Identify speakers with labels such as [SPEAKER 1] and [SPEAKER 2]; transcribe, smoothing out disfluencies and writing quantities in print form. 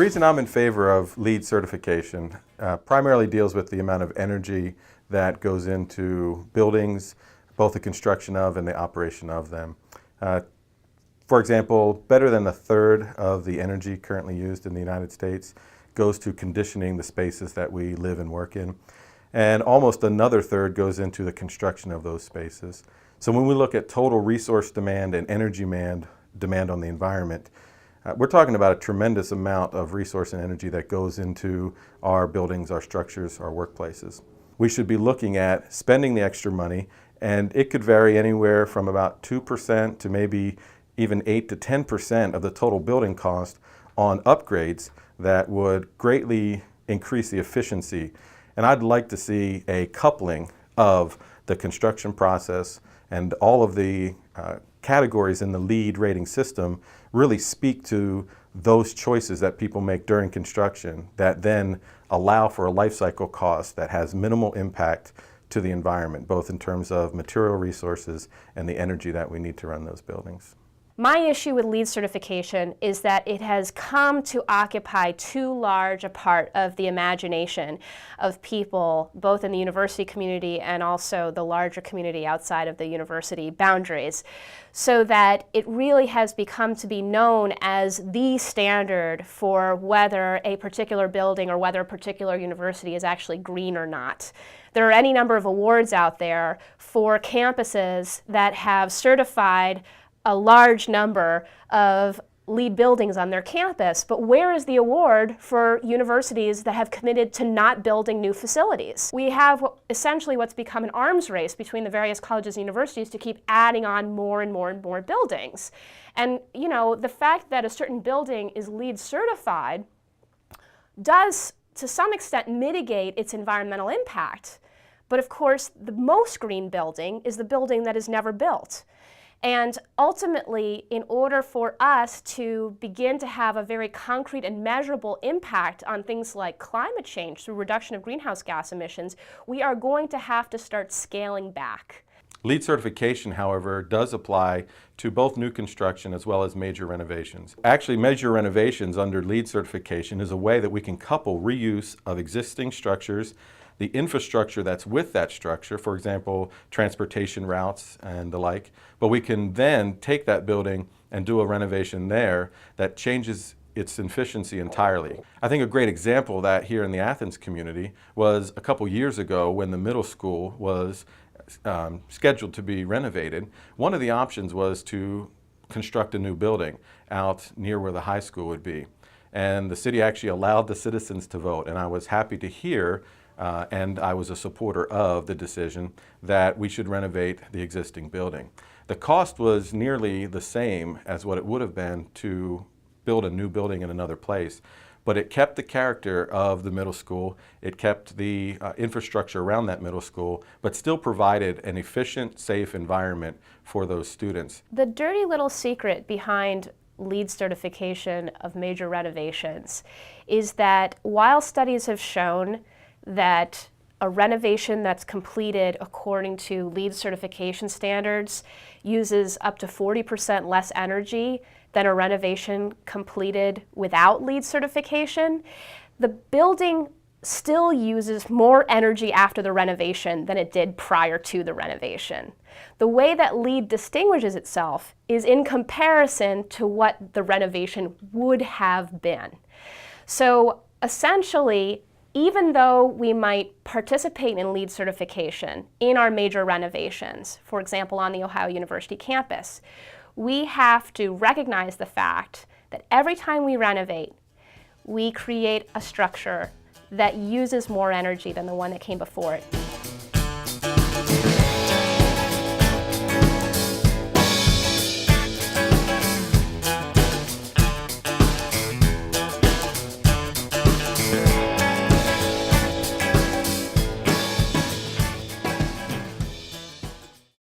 [SPEAKER 1] reason I'm in favor of LEED certification primarily deals with the amount of energy that goes into buildings, both the construction of and the operation of them. For example, better than a third of the energy currently used in the United States goes to conditioning the spaces that we live and work in. And almost another third goes into the construction of those spaces. So when we look at total resource demand and energy demand on the environment, we're talking about a tremendous amount of resource and energy that goes into our buildings, our structures, our workplaces. We should be looking at spending the extra money, and it could vary anywhere from about 2% to maybe even 8 to 10% of the total building cost on upgrades that would greatly increase the efficiency. And I'd like to see a coupling of the construction process and all of the categories in the LEED rating system really speak to those choices that people make during construction that then allow for a life cycle cost that has minimal impact to the environment, both in terms of material resources and the energy that we need to run those buildings.
[SPEAKER 2] My issue with LEED certification is that it has come to occupy too large a part of the imagination of people, both in the university community and also the larger community outside of the university boundaries, so that it really has become to be known as the standard for whether a particular building or whether a particular university is actually green or not. There are any number of awards out there for campuses that have certified a large number of LEED buildings on their campus, but where is the award for universities that have committed to not building new facilities? We have essentially what's become an arms race between the various colleges and universities to keep adding on more and more and more buildings. And you know, the fact that a certain building is LEED certified does to some extent mitigate its environmental impact. But of course, the most green building is the building that is never built. And ultimately, in order for us to begin to have a very concrete and measurable impact on things like climate change through reduction of greenhouse gas emissions, we are going to have to start scaling back.
[SPEAKER 1] LEED certification, however, does apply to both new construction as well as major renovations. Actually, major renovations under LEED certification is a way that we can couple reuse of existing structures, the infrastructure that's with that structure, for example, transportation routes and the like, but we can then take that building and do a renovation there that changes its efficiency entirely. I think a great example of that here in the Athens community was a couple years ago when the middle school was scheduled to be renovated. One of the options was to construct a new building out near where the high school would be. And the city actually allowed the citizens to vote, and I was happy to hear and I was a supporter of the decision that we should renovate the existing building. The cost was nearly the same as what it would have been to build a new building in another place, but it kept the character of the middle school, it kept the infrastructure around that middle school, but still provided an efficient, safe environment for those students.
[SPEAKER 2] The dirty little secret behind LEED certification of major renovations is that while studies have shown that a renovation that's completed according to LEED certification standards uses up to 40% less energy than a renovation completed without LEED certification, the building still uses more energy after the renovation than it did prior to the renovation. The way that LEED distinguishes itself is in comparison to what the renovation would have been. So essentially, even though we might participate in LEED certification in our major renovations, for example on the Ohio University campus, we have to recognize the fact that every time we renovate, we create a structure that uses more energy than the one that came before it.